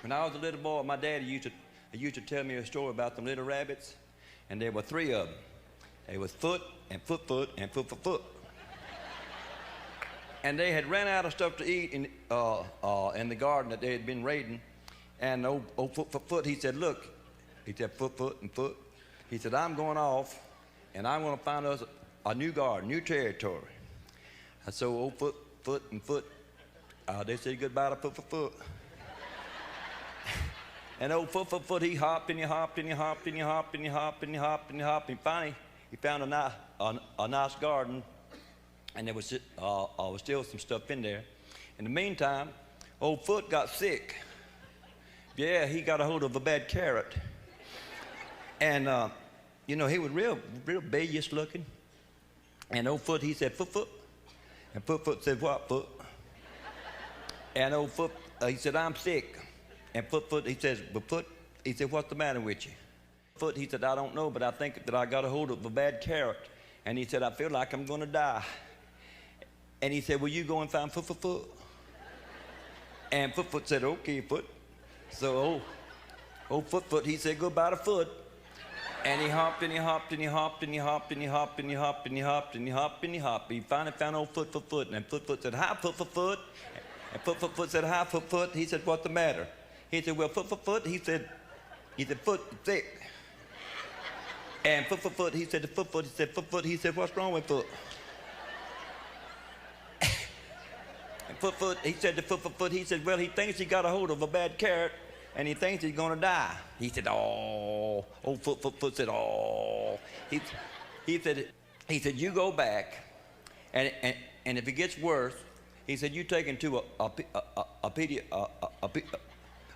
When I was a little boy, my daddy used to tell me a story about them little rabbits, and there were three of them. They was Foot and Foot and Foot. And they had ran out of stuff to eat in the garden that they had been raiding. And old Foot, he said, look, he said, Foot and Foot. He said, I'm going off, and I'm going to find us a new garden, new territory. And so old Foot and Foot, they said goodbye to Foot. And old Foot, he hopped and he hopped and he hopped and he hopped and he hopped and he hopped and he hopped, and finally he found a nice garden, and there was still some stuff in there. In the meantime, old Foot got sick. Yeah, he got a hold of a bad carrot. And, he was real babyish looking. And old Foot, he said, Foot. And Foot said, what, Foot? And old Foot, he said, I'm sick. And Foot, he says, but Foot, he said, what's the matter with you? Foot, he said, I don't know, but I think that I got a hold of a bad carrot. And he said, I feel like I'm going to die. And he said, will you go and find Foot? And Foot said, okay, Foot. So old Foot, he said, goodbye to Foot. And he hopped and he hopped and he hopped and he hopped and he hopped and he hopped and he hopped and he hopped and he hopped. He finally found old Foot. And Foot said, hi, Foot. And Foot said, hi, Foot. He said, what's the matter? He said, well, Foot, he said, Foot, sick. And Foot, he said, Foot, he said, what's wrong with Foot? And Foot, he said to Foot, he said, well, he thinks he got a hold of a bad carrot, and he thinks he's gonna die. He said, oh. Old Foot said, oh. He said, you go back, and if it gets worse, he said, you take him to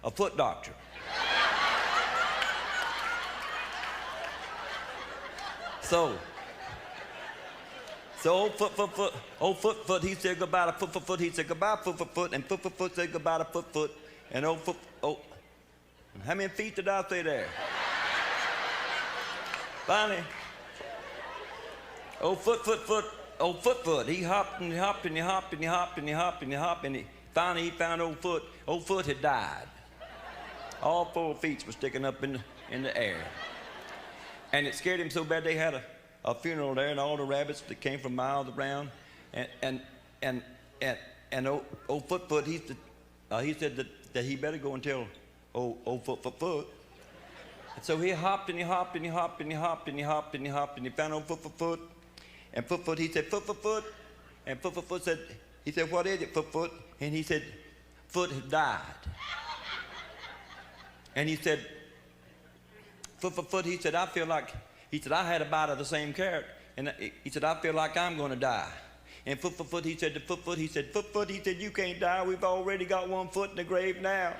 a foot doctor. So old Foot, he said goodbye to Foot. He said goodbye Foot, and Foot said goodbye to Foot, and old Foot, how many feet did I say there? Finally, old Foot, he hopped and he hopped and he hopped and he hopped and he hopped and he hopped, and finally he found old Foot. Old Foot had died. All 4 feet were sticking up in the air. And it scared him so bad they had a funeral there, and all the rabbits that came from miles around, and old Foot, he said that he better go and tell old Foot. And so he hopped and he hopped and he hopped and he hopped and he hopped and he hopped, and he found old Foot. And Foot, he said, Foot. And Foot said, he said, what is it, Foot? And he said, Foot has died. And he said, Foot, he said, I feel like, he said, I had a bite of the same carrot. And he said, I feel like I'm going to die. And Foot, he said to Foot, he said, Foot, he said, you can't die. We've already got 1 foot in the grave now.